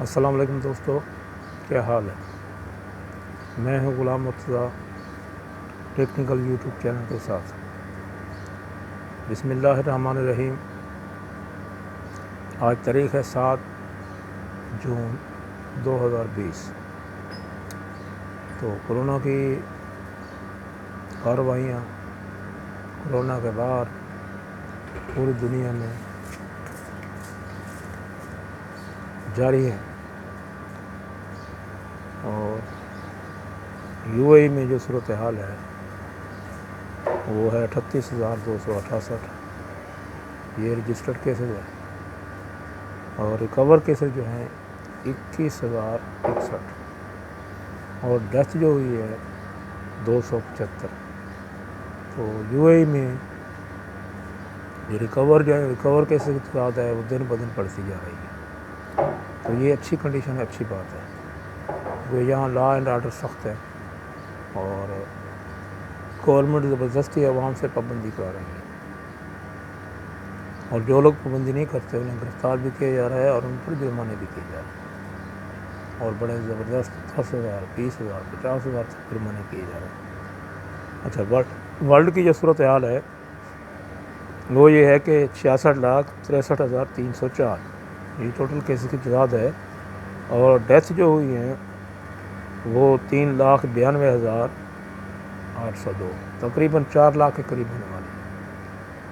السلام علیکم دوستو، کیا حال ہے؟ میں ہوں Ghulam Murtaza technical YouTube channel کے ساتھ۔ بسم اللہ الرحمن الرحیم۔ آج تاریخ ہے 7 جون 2020۔ تو کورونا کی کارروائیاں کورونا کے بعد پوری دنیا میں جاری ہیں، اور یو اے ای میں جو صورتحال ہے وہ ہے 38,268 یہ رجسٹرڈ کیسز ہے، اور ریکور کیسز جو ہیں 21,061، اور ڈیتھ جو ہوئی ہے 275۔ تو یو اے ای میں جو ریکور کیسز کی تعداد ہے وہ دن بدن بڑھتی جا رہی ہے۔ تو یہ اچھی کنڈیشن ہے، اچھی بات ہے، کیونکہ یہاں لا اینڈ آرڈر سخت ہے، اور گورنمنٹ زبردستی عوام سے پابندی کرا رہی ہے، اور جو لوگ پابندی نہیں کرتے انہیں گرفتار بھی کیا جا رہا ہے اور ان پر جرمانے بھی کیے جا رہے ہیں، اور بڑے زبردست 10,000 20,000 50,000 تک جرمانے کیے جا رہے ہیں۔ اچھا، ورلڈ کی جو صورتحال ہے وہ یہ ہے کہ 66,63,304 یہ ٹوٹل کیسز کی تعداد ہے، اور ڈیتھ جو ہوئی ہیں وہ 3,92,802، تقریباً 4 لاکھ کے قریب ہونے والی ہے۔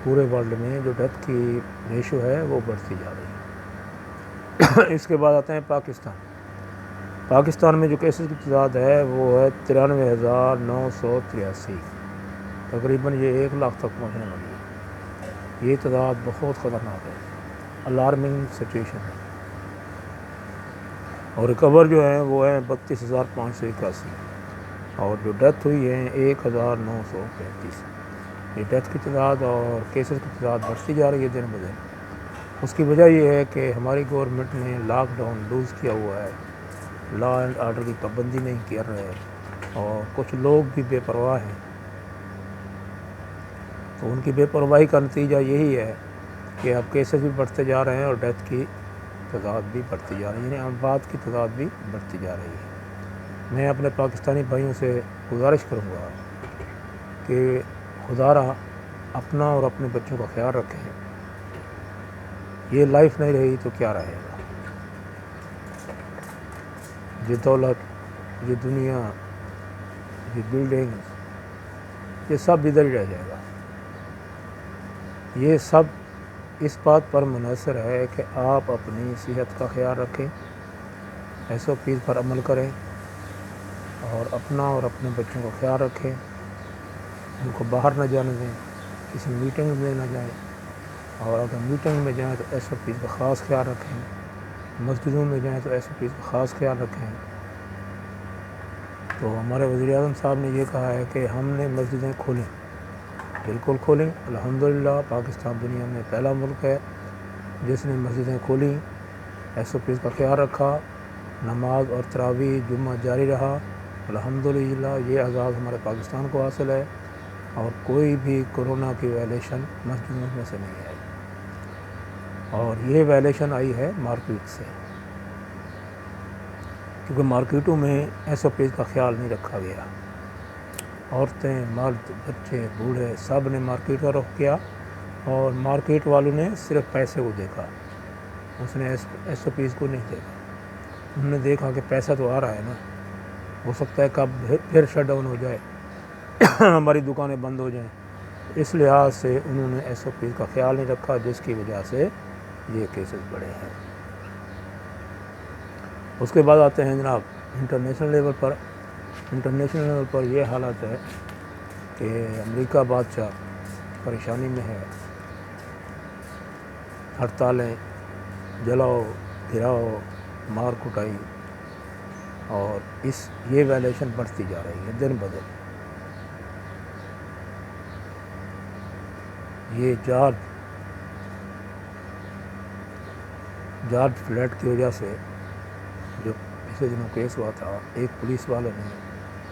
پورے ورلڈ میں جو ڈیتھ کی ریشو ہے وہ بڑھتی جا رہی ہے۔ اس کے بعد آتے ہیں پاکستان میں جو کیسز کی تعداد ہے وہ ہے 93,983، تقریباً یہ 1 لاکھ تک پہنچنے والی ہے۔ یہ تعداد بہت خطرناک ہے، الارمنگ سچویشن ہے، اور ریکور جو ہیں وہ ہیں 32,581، اور جو ڈیتھ ہوئی ہیں 1,935۔ یہ ڈیتھ کی تعداد اور کیسز کی تعداد بڑھتی جا رہی ہے دن بدن۔ اس کی وجہ یہ ہے کہ ہماری گورنمنٹ نے لاک ڈاؤن لوز کیا ہوا ہے، لا اینڈ آرڈر کی پابندی نہیں کر رہے، اور کچھ لوگ بھی بے پرواہ ہیں۔ تو ان کی بے پرواہی کا نتیجہ یہی ہے کہ اب کیسز بھی بڑھتے جا رہے ہیں اور ڈیتھ کی تعداد بھی بڑھتی جا رہی ہے، یعنی اموات کی تعداد بھی بڑھتی جا رہی ہے۔ میں اپنے پاکستانی بھائیوں سے گزارش کروں گا کہ خدا را اپنا اور اپنے بچوں کا خیال رکھیں۔ یہ لائف نہیں رہی تو کیا رہے گا؟ یہ دولت، یہ دنیا، یہ بلڈنگ، یہ سب ادھر ہی رہ جائے گا۔ یہ سب اس بات پر منحصر ہے کہ آپ اپنی صحت کا خیال رکھیں، SOPs پر عمل کریں، اور اپنا اور اپنے بچوں کا خیال رکھیں، ان کو باہر نہ جانے دیں، کسی میٹنگ میں نہ جائیں، اور اگر میٹنگ میں جائیں تو SOPs کا خاص خیال رکھیں، مسجدوں میں جائیں تو SOPs کا خاص خیال رکھیں۔ تو ہمارے وزیر اعظم صاحب نے یہ کہا ہے کہ ہم نے مسجدیں کھولیں، بالکل کھولیں۔ الحمدللہ پاکستان دنیا میں پہلا ملک ہے جس نے مسجدیں کھولیں، SOPs کا خیال رکھا، نماز اور تراویح جمعہ جاری رہا۔ الحمدللہ یہ اعزاز ہمارے پاکستان کو حاصل ہے، اور کوئی بھی کورونا کی وائلیشن مسجدوں میں سے نہیں آئی، اور یہ وائلیشن آئی ہے مارکیٹ سے، کیونکہ مارکیٹوں میں SOPs کا خیال نہیں رکھا گیا۔ عورتیں، مرد، بچے، بوڑھے سب نے مارکیٹ کا رخ کیا، اور مارکیٹ والوں نے صرف پیسے کو دیکھا، اس نے SOPs کو نہیں دیکھا۔ انہوں نے دیکھا کہ پیسہ تو آ رہا ہے نا، ہو سکتا ہے کب پھر شٹ ڈاؤن ہو جائے، ہماری دکانیں بند ہو جائیں، اس لحاظ سے انہوں نے SOPs کا خیال نہیں رکھا، جس کی وجہ سے یہ کیسز بڑھے ہیں۔ اس کے بعد آتے ہیں جناب انٹرنیشنل لیول پر یہ حالت ہے کہ امریکہ بادشاہ پریشانی میں ہے، ہڑتالیں، جلاؤ، گراؤ، مار کٹائی، اور یہ وائلیشن بڑھتی جا رہی ہے دن بدن۔ یہ جارج فلائیڈ کی وجہ سے جو پچھلے دنوں کیس ہوا تھا، ایک پولیس والے نے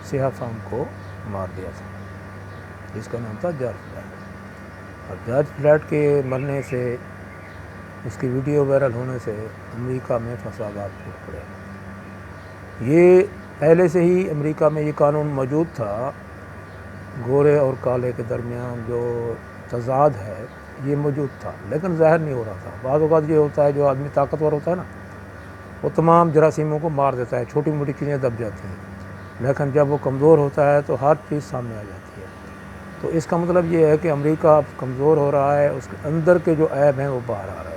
سیاہ فام کو مار دیا تھا جس کا نام تھا جارج فلائیڈ، اور جارج فلائیڈ کے مرنے سے اس کی ویڈیو وائرل ہونے سے امریکہ میں فسادات پھوٹ پڑے۔ یہ پہلے سے ہی امریکہ میں یہ قانون موجود تھا، گورے اور کالے کے درمیان جو تضاد ہے یہ موجود تھا، لیکن ظاہر نہیں ہو رہا تھا۔ بعض اوقات یہ ہوتا ہے جو آدمی طاقتور ہوتا ہے نا، وہ تمام جراثیموں کو مار دیتا ہے، چھوٹی موٹی چیزیں دب جاتی ہیں، لیکن جب وہ کمزور ہوتا ہے تو ہر چیز سامنے آ جاتی ہے۔ تو اس کا مطلب یہ ہے کہ امریکہ اب کمزور ہو رہا ہے، اس کے اندر کے جو عیب ہیں وہ باہر آ رہے ہیں۔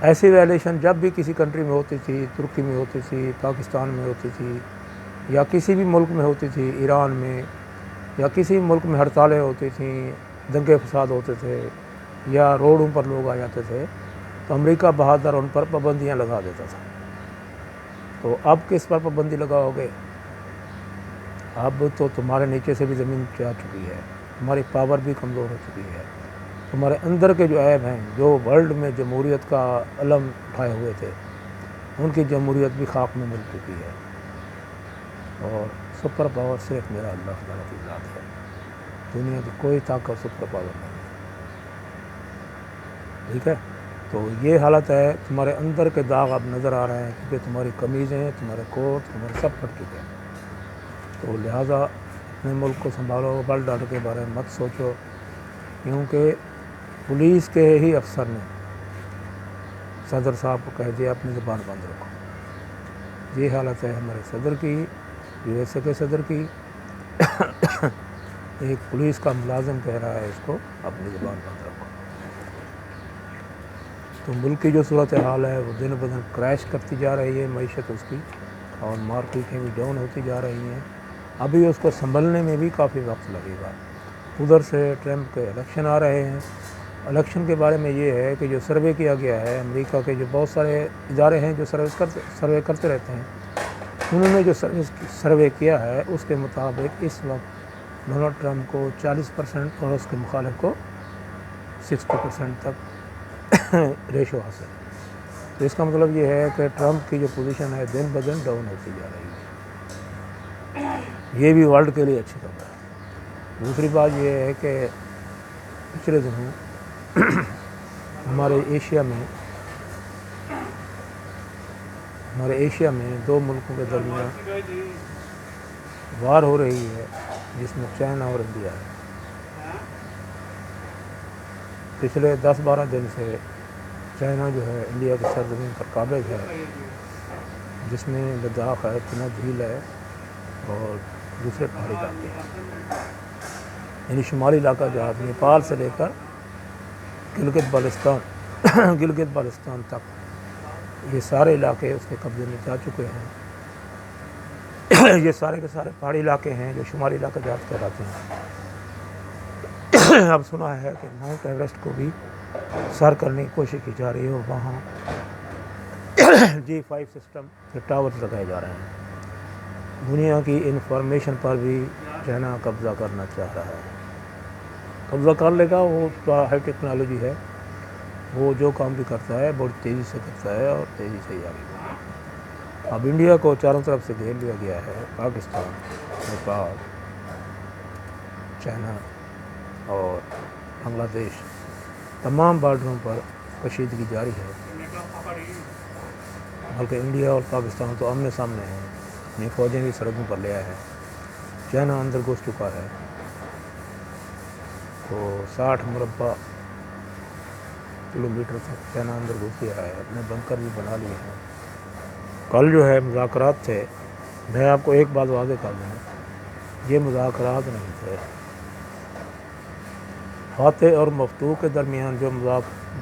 ایسی ویلیشن جب بھی کسی کنٹری میں ہوتی تھی، ترکی میں ہوتی تھی، پاکستان میں ہوتی تھی، یا کسی بھی ملک میں ہوتی تھی، ایران میں، یا کسی بھی ملک میں ہڑتالیں ہوتی تھیں، دنگے فساد ہوتے تھے، یا روڈوں پر لوگ آ جاتے تھے، تو امریکہ بہادر ان پر پابندیاں لگا دیتا تھا۔ تو اب کس پر پابندی لگاؤ گے؟ اب تو تمہارے نیچے سے بھی زمین جا چکی ہے، تمہاری پاور بھی کمزور ہو چکی ہے، تمہارے اندر کے جو عیب ہیں، جو ورلڈ میں جمہوریت کا علم اٹھائے ہوئے تھے، ان کی جمہوریت بھی خاک میں مل چکی ہے، اور سپر پاور صرف میرا اللہ تعالیٰ کی ذات ہے۔ دنیا کی کوئی طاقت سپر پاور نہیں ہے، ٹھیک ہے؟ تو یہ حالت ہے، تمہارے اندر کے داغ اب نظر آ رہے ہیں، کیونکہ تمہاری قمیضیں، تمہارے کوٹ، تمہارے سب پھٹ چکے ہیں۔ تو لہٰذا اپنے ملک کو سنبھالو، ورلڈ آرڈر کے بارے میں مت سوچو، کیونکہ پولیس کے ہی افسر نے صدر صاحب کو کہہ دیا اپنی زبان بند رکھو۔ یہ حالت ہے ہمارے صدر کی، یو ایس اے کے صدر کی۔ ایک پولیس کا ملازم کہہ رہا ہے اس کو اپنی زبان بند رکھو۔ تو ملک کی جو صورتحال ہے وہ دن بدن کریش کرتی جا رہی ہے، معیشت اس کی، اور مارکیٹیں بھی ڈاؤن ہوتی جا رہی ہیں۔ ابھی اس کو سنبھلنے میں بھی کافی وقت لگے گا۔ ادھر سے ٹرمپ کے الیکشن آ رہے ہیں۔ الیکشن کے بارے میں یہ ہے کہ جو سروے کیا گیا ہے، امریکہ کے جو بہت سارے ادارے ہیں جو سروے کرتے رہتے ہیں، انہوں نے جو سروے کیا ہے اس کے مطابق اس وقت ڈونلڈ ٹرمپ کو 40% اور اس کے مخالف کو 60% تک ریشو حاصل ہے۔ تو اس کا مطلب یہ ہے کہ ٹرمپ کی جو پوزیشن ہے دن بدن ڈاؤن ہوتی جا رہی ہے۔ یہ بھی ورلڈ کے لیے اچھی خبر ہے۔ دوسری بات یہ ہے کہ پچھلے دنوں ہمارے ایشیا میں دو ملکوں کے درمیان وار ہو رہی ہے، جس میں چائنا اور انڈیا ہے۔ پچھلے 10-12 دن سے چائنا جو ہے انڈیا کی سرزمین پر قابض ہے، جس میں لداخ ہے، چنا جھیل ہے، اور دوسرے پہاڑی علاقے ہیں، یعنی شمالی علاقہ جہاز نیپال سے لے کر گلگت بالستان تک یہ سارے علاقے اس کے قبضے میں جا چکے ہیں۔ یہ سارے کے سارے پہاڑی علاقے ہیں جو شمالی علاقہ جہاز کہلاتے ہیں۔ اب سنا ہے کہ ماؤنٹ ایوریسٹ کو بھی سر کرنے کی کوشش کی جا رہی ہے، اور وہاں G5 سسٹم کے ٹاورز لگائے جا رہے ہیں۔ دنیا کی انفارمیشن پر بھی چائنا قبضہ کرنا چاہ رہا ہے۔ قبضہ کر لے گا، وہ اس کا ہائی ٹیکنالوجی ہے، وہ جو کام بھی کرتا ہے بہت تیزی سے کرتا ہے اور تیزی سے ہی آگے بڑھتا ہے۔ اب انڈیا کو چاروں طرف سے گھیر لیا گیا ہے، پاکستان، نیپال، چائنا اور بنگلہ دیش، تمام بارڈروں پر کشیدگی جاری ہے، بلکہ انڈیا اور پاکستان تو آمنے سامنے ہیں، اپنی فوجیں بھی سرحدوں پر لے آئے ہیں۔ چائنا اندر گھس چکا ہے، تو 60 مربع کلومیٹر تک چائنا اندر گھس گیا ہے، اپنے بنکر بھی بنا لیے ہیں۔ کل جو ہے مذاکرات تھے، میں آپ کو ایک بات واضح کر دوں، یہ مذاکرات نہیں تھے۔ فاتح اور مفتوح کے درمیان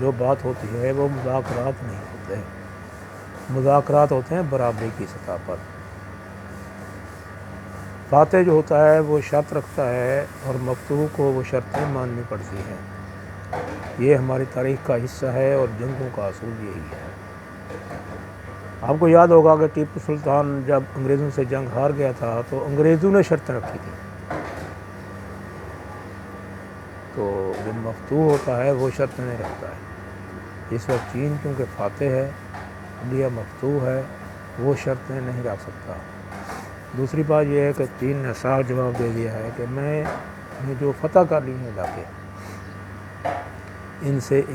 جو بات ہوتی ہے وہ مذاکرات نہیں ہوتے، مذاکرات ہوتے ہیں برابری کی سطح پر۔ فاتح جو ہوتا ہے وہ شرط رکھتا ہے، اور مفتوح کو وہ شرطیں ماننی پڑتی ہیں۔ یہ ہماری تاریخ کا حصہ ہے، اور جنگوں کا اصول یہی ہے۔ آپ کو یاد ہوگا کہ ٹیپو سلطان جب انگریزوں سے جنگ ہار گیا تھا تو انگریزوں نے شرطیں رکھی تھیں، تو جو مفتوح ہوتا ہے وہ شرط نہیں رکھتا ہے۔ اس وقت چین کیونکہ فاتح ہے، انڈیا مفتوح ہے، وہ شرطیں نہیں رکھ سکتا۔ دوسری بات یہ ہے کہ چین نے صاف جواب دے دیا ہے کہ میں نے جو فتح کر لی ہیں علاقے، ان سے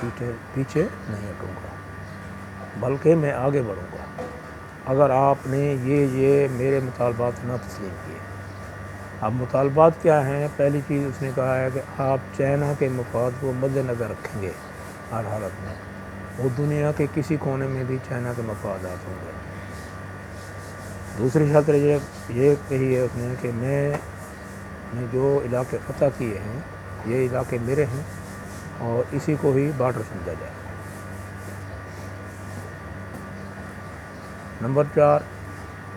بھی پیچھے نہیں ہٹوں گا، بلکہ میں آگے بڑھوں گا اگر آپ نے یہ میرے مطالبات نہ تسلیم کیے۔ اب مطالبات کیا ہیں؟ پہلی چیز اس نے کہا ہے کہ آپ چائنا کے مفاد کو مد نظر رکھیں گے ہر حالت میں، وہ دنیا کے کسی کونے میں بھی چائنا کے مفادات ہوں گے۔ دوسری شرط یہ کہی ہے اس نے کہ میں نے جو علاقے فتح کیے ہیں یہ علاقے میرے ہیں اور اسی کو ہی بارڈر سمجھا جائے۔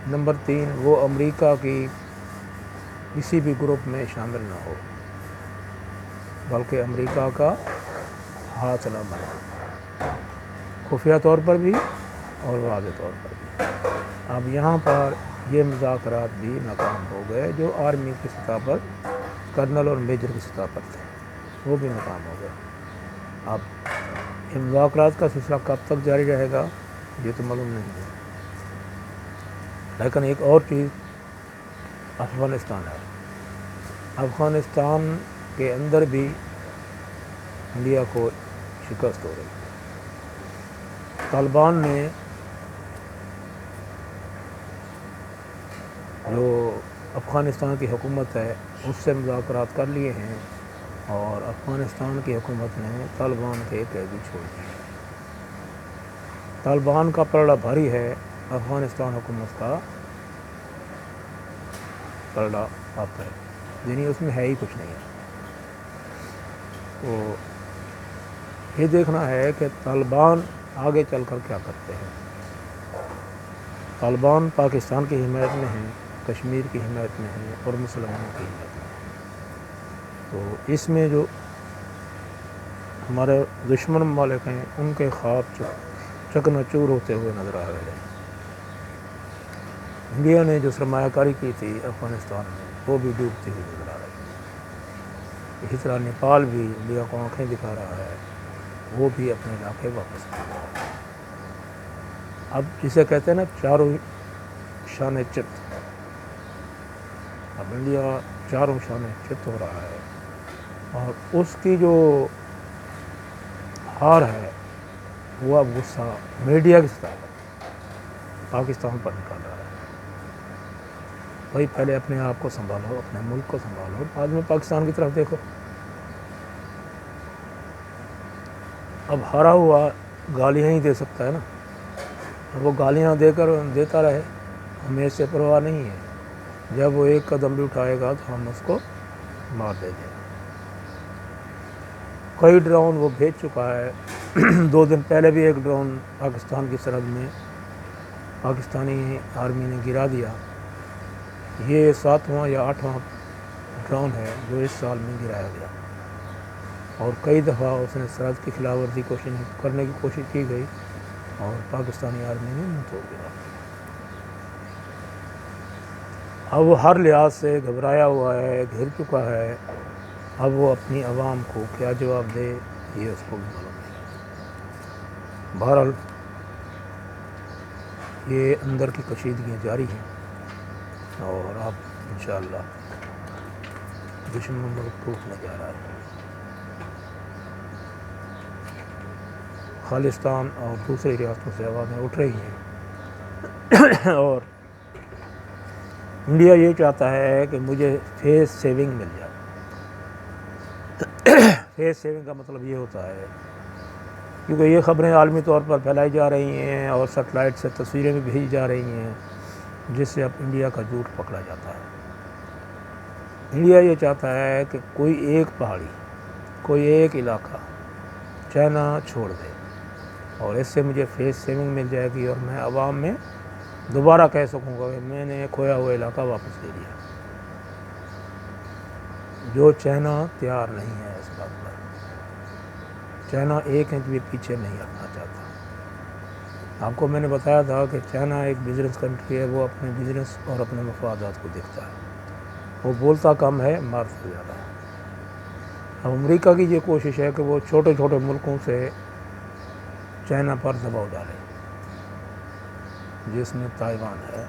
نمبر 3 وہ امریکہ کی کسی بھی گروپ میں شامل نہ ہو، بلکہ امریکہ کا ہاتھ نہ بنے، خفیہ طور پر بھی اور واضح طور پر بھی۔ اب یہاں پر یہ مذاکرات بھی ناکام ہو گئے جو آرمی کی سطح پر کرنل اور میجر کی سطح پر تھے، وہ بھی ناکام ہو گئے۔ اب یہ مذاکرات کا سلسلہ کب تک جاری رہے گا یہ تو معلوم نہیں ہے، لیکن ایک اور چیز افغانستان ہے۔ افغانستان کے اندر بھی انڈیا کو شکست ہو رہی ہے۔ طالبان نے جو افغانستان کی حکومت ہے اس سے مذاکرات کر لیے ہیں اور افغانستان کی حکومت نے طالبان کے قیدی چھوڑ دیے۔ طالبان کا پلڑا بھاری ہے، افغانستان حکومت کا پلڑا آپ ہے، یعنی اس میں ہے ہی کچھ نہیں ہے۔ تو یہ دیکھنا ہے کہ طالبان آگے چل کر کیا کرتے ہیں۔ طالبان پاکستان کی حمایت میں ہیں، کشمیر کی حمایت میں ہیں اور مسلمانوں کی حمایت میں ہیں۔ تو اس میں جو ہمارے دشمن ممالک ہیں ان کے خواب چکنا چور ہوتے ہوئے نظر آ رہے ہیں۔ انڈیا نے جو سرمایہ کاری کی تھی افغانستان میں وہ بھی ڈوبتی ہوئی نظر آ رہی ہے۔ اسی طرح نیپال بھی انڈیا کو آنکھیں دکھا رہا ہے، وہ بھی اپنے علاقے واپس آ رہا ہے۔ اب جسے کہتے ہیں نا چاروں شانے چت، اب انڈیا چاروں شانے چت ہو رہا ہے اور اس کی جو ہار ہے وہ اب غصہ میڈیا کی سطح پر پاکستان پر نکال رہا ہے۔ بھائی پہلے اپنے آپ کو سنبھالو، اپنے ملک کو سنبھالو، بعد میں پاکستان کی طرف دیکھو۔ اب ہارا ہوا گالیاں ہی دے سکتا ہے نا، وہ گالیاں دیتا رہے، ہمیں اس سے پرواہ نہیں ہے، جب وہ ایک قدم بھی اٹھائے گا تو ہم اس کو مار دیں گے۔ کئی ڈرون وہ بھیج چکا ہے، 2 دن پہلے بھی ایک ڈرون پاکستان کی سرحد میں پاکستانی آرمی نے گرا دیا۔ یہ 7واں یا 8واں ڈرون ہے جو اس سال میں گرایا گیا، اور کئی دفعہ اس نے سرحد کی خلاف ورزی کرنے کی کوشش کی گئی اور پاکستانی آرمی نے منہ توڑ دیا۔ اب وہ ہر لحاظ سے گھبرایا ہوا ہے، گھر چکا ہے، اب وہ اپنی عوام کو کیا جواب دے یہ اس کو بھی معلوم نہیں۔ بہرحال یہ اندر کی کشیدگیاں جاری ہیں اور اب انشاءاللہ دشمن ملک ٹوٹنے جا رہا ہے۔ خالصتان اور دوسری ریاستوں سے آوازیں اٹھ رہی ہیں اور انڈیا یہ چاہتا ہے کہ مجھے فیس سیونگ مل جائے۔ فیس سیونگ کا مطلب یہ ہوتا ہے کیونکہ یہ خبریں عالمی طور پر پھیلائی جا رہی ہیں اور سیٹلائٹ سے تصویریں بھی بھیجی جا رہی ہیں جس سے اب انڈیا کا جھوٹ پکڑا جاتا ہے۔ انڈیا یہ چاہتا ہے کہ کوئی ایک پہاڑی، کوئی ایک علاقہ چائنا چھوڑ دے اور اس سے مجھے فیس سیونگ مل جائے گی اور میں عوام میں دوبارہ کہہ سکوں گا کہ میں نے کھویا ہوا علاقہ واپس لے لیا۔ جو چائنا تیار نہیں ہے اس بات پر، چائنا 1 انچ بھی پیچھے نہیں ہٹنا چاہتا۔ آپ کو میں نے بتایا تھا کہ چائنا ایک بزنس کنٹری ہے، وہ اپنے بزنس اور اپنے مفادات کو دیکھتا ہے، وہ بولتا کم ہے مارتا زیادہ ہے۔ اب امریکہ کی یہ کوشش ہے کہ وہ چھوٹے چھوٹے ملکوں سے چائنا پر دباؤ ڈالے، جس میں تائیوان ہے،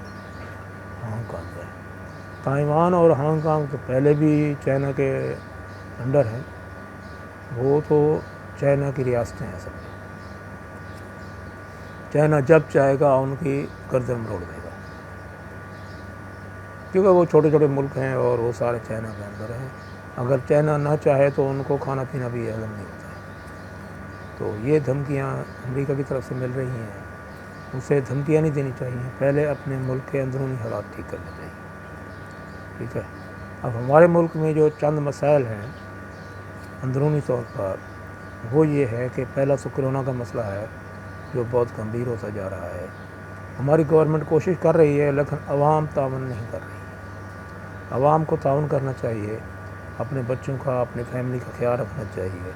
ہانگ کانگ ہے۔ تائیوان اور ہانگ کانگ تو پہلے بھی چائنا کے انڈر ہیں، وہ تو چائنا کی ریاستیں ہیں سب۔ چائنا جب چاہے گا ان کی گردن مروڑ دے گا، کیونکہ وہ چھوٹے چھوٹے ملک ہیں اور وہ سارے چائنا کے اندر ہیں۔ اگر چائنا نہ چاہے تو ان کو کھانا پینا بھی ہضم نہیں ہوتا ہے۔ تو یہ دھمکیاں امریکہ کی طرف سے مل رہی ہیں، اسے دھمکیاں نہیں دینی چاہیے، پہلے اپنے ملک کے اندرونی حالات ٹھیک کرنے چاہیے، ٹھیک ہے۔ اب ہمارے ملک میں جو چند مسائل ہیں اندرونی طور پر، وہ یہ ہے کہ پہلا تو کرونا کا مسئلہ ہے جو بہت گمبھیر ہوتا جا رہا ہے۔ ہماری گورنمنٹ کوشش کر رہی ہے لیکن عوام تعاون نہیں کر رہی ہے۔ عوام کو تعاون کرنا چاہیے، اپنے بچوں کا، اپنے فیملی کا خیال رکھنا چاہیے،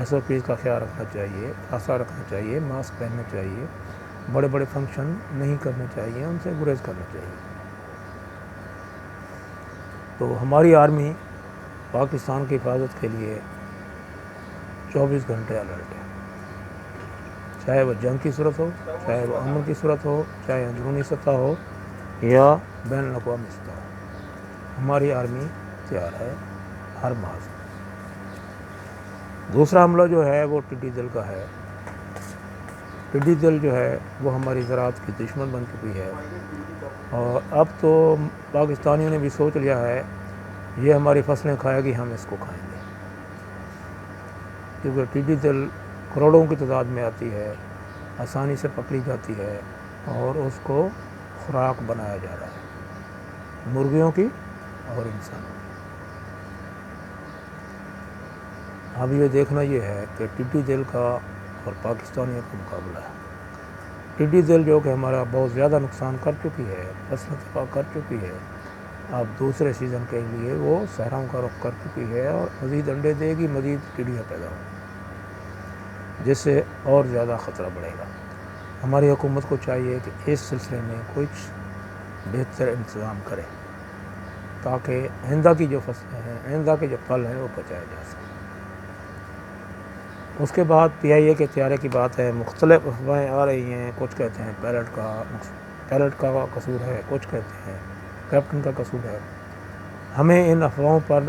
SOPs کا خیال رکھنا چاہیے، فاصلہ رکھنا چاہیے، ماسک پہننا چاہیے، بڑے بڑے فنکشن نہیں کرنے چاہیے، ان سے گریز کرنا چاہیے۔ تو ہماری آرمی پاکستان کی حفاظت کے لیے 24 گھنٹے الرٹ ہے، چاہے وہ جنگ کی صورت ہو، چاہے وہ امن کی صورت ہو، چاہے اندرونی سطح ہو یا بین الاقوامی سطح ہو، ہماری آرمی تیار ہے ہر محاذ سے۔ دوسرا حملہ جو ہے وہ ٹڈی دل کا ہے۔ ٹڈی دل جو ہے وہ ہماری زراعت کی دشمن بن چکی ہے، اور اب تو پاکستانیوں نے بھی سوچ لیا ہے یہ ہماری فصلیں کھائے گی، ہم اس کو کھائیں گے، کیونکہ ٹڈی دل کروڑوں کی تعداد میں آتی ہے، آسانی سے پکڑی جاتی ہے اور اس کو خوراک بنایا جا رہا ہے، مرغیوں کی اور انسانوں کی۔ اب یہ دیکھنا یہ ہے کہ ٹڈی دل کا اور پاکستانیوں کا مقابلہ ہے۔ ٹڈی دل جو کہ ہمارا بہت زیادہ نقصان کر چکی ہے، فصلیں تباہ کر چکی ہے، اب دوسرے سیزن کے لیے وہ صحراؤں کا رخ کر چکی ہے اور مزید انڈے دے گی، مزید ٹڈیاں پیدا ہوں گی، جس سے اور زیادہ خطرہ بڑھے گا۔ ہماری حکومت کو چاہیے کہ اس سلسلے میں کچھ بہتر انتظام کرے تاکہ آئندہ کی جو فصلیں ہیں، آئندہ کے جو پھل ہیں وہ بچائے جا سکیں۔ اس کے بعد PIA کے طیارے کی بات ہے، مختلف افواہیں آ رہی ہیں، کچھ کہتے ہیں پائلٹ کا قصور ہے، کچھ کہتے ہیں کیپٹن کا قصور ہے۔ ہمیں ان افواہوں پر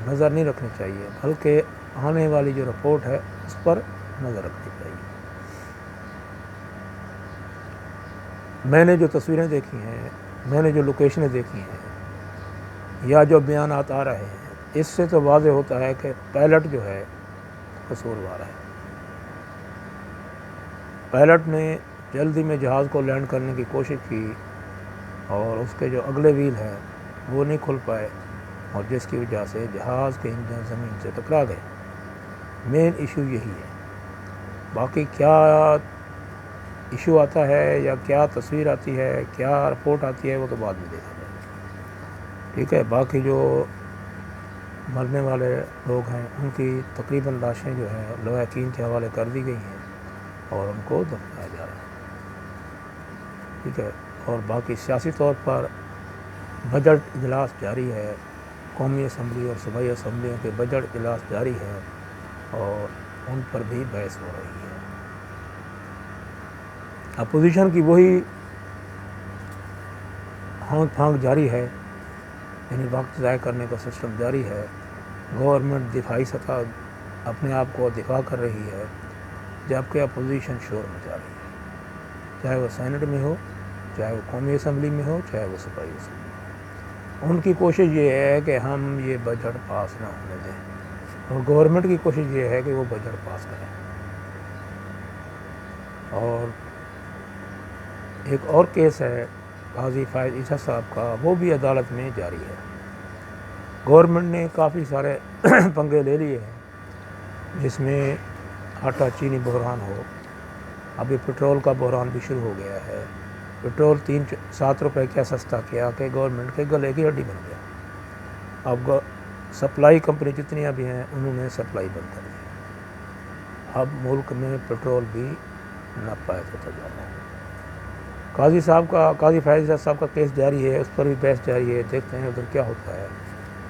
نظر نہیں رکھنی چاہیے، بلکہ آنے والی جو رپورٹ ہے اس پر نظر رکھنی چاہیے۔ میں نے جو تصویریں دیکھی ہیں، میں نے جو لوکیشنیں دیکھی ہیں یا جو بیانات آ رہے ہیں، اس سے تو واضح ہوتا ہے کہ پائلٹ جو ہے قصوروار ہے۔ پائلٹ نے جلدی میں جہاز کو لینڈ کرنے کی کوشش کی اور اس کے جو اگلے ویل ہیں وہ نہیں کھل پائے، اور جس کی وجہ سے جہاز کے انجن زمین سے ٹکرا گئے۔ مین ایشو یہی ہے، باقی کیا ایشو آتا ہے یا کیا تصویر آتی ہے، کیا رپورٹ آتی ہے، وہ تو بعد میں دیکھا جائے گا، ٹھیک ہے۔ باقی جو مرنے والے لوگ ہیں ان کی تقریباً لاشیں جو ہیں لواحقین کے حوالے کر دی گئی ہیں اور ان کو دفنایا جا رہا ہے، ٹھیک ہے۔ اور باقی سیاسی طور پر بجٹ اجلاس جاری ہے، قومی اسمبلی اور صوبائی اسمبلیوں کے بجٹ اجلاس جاری ہے اور ان پر بھی بحث ہو رہی ہے۔ اپوزیشن کی وہی ہانک پھانک جاری ہے، یعنی وقت ضائع کرنے کا سسٹم جاری ہے۔ گورنمنٹ دفاعی سطح اپنے آپ کو دفاع کر رہی ہے، جبکہ اپوزیشن شور مچا رہی ہے، چاہے وہ سینٹ میں ہو، چاہے وہ قومی اسمبلی میں ہو، چاہے وہ صوبائی اسمبلی میں۔ ان کی کوشش یہ ہے کہ ہم یہ بجٹ پاس نہ ہونے دیں، اور گورنمنٹ کی کوشش یہ ہے کہ وہ بجٹ پاس کریں۔ اور ایک اور کیس ہے قاضی فائز عیسیٰ صاحب کا، وہ بھی عدالت میں جاری ہے۔ گورنمنٹ نے کافی سارے پنگے لے لیے ہیں، جس میں آٹا چینی بحران ہو، ابھی پٹرول کا بحران بھی شروع ہو گیا ہے۔ پٹرول 7 روپے کیا سستا کیا کہ گورنمنٹ کے گلے کی ہڈی بن گیا۔ اب سپلائی کمپنی جتنی بھی ہیں انہوں نے سپلائی بند کر دی، اب ملک میں پٹرول بھی ناپائید ہوتا جا رہا ہے۔ قاضی فائز صاحب کا کیس جاری ہے، اس پر بھی بحث جاری ہے، دیکھتے ہیں ادھر کیا ہوتا ہے۔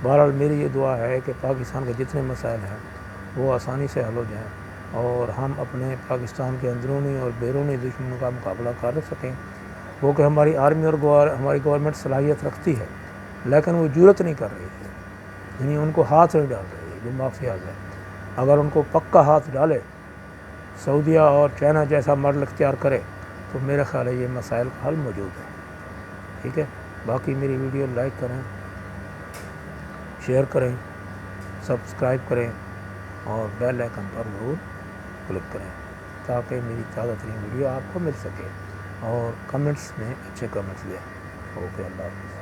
بہرحال میری یہ دعا ہے کہ پاکستان کے جتنے مسائل ہیں وہ آسانی سے حل ہو جائیں اور ہم اپنے پاکستان کے اندرونی اور بیرونی دشمنوں کا مقابلہ کر سکیں۔ وہ کہ ہماری آرمی اور ہماری گورنمنٹ صلاحیت رکھتی ہے، لیکن وہ جرأت نہیں کر رہی ہے، یعنی ان کو ہاتھ نہیں ڈال رہی ہے۔ جو مافیاز ہیں، اگر ان کو پکا ہاتھ ڈالے سعودیہ اور چائنا جیسا ماڈل اختیار کرے تو میرا خیال ہے یہ مسائل کا حل موجود ہے. ٹھیک ہے، باقی میری ویڈیو لائک کریں، شیئر کریں، سبسکرائب کریں اور بیل آئیکن پر ضرور کلک کریں تاکہ میری تازہ ترین ویڈیو آپ کو مل سکے، اور کمنٹس میں اچھے کمنٹس دیں. اوکے، اللہ حافظ.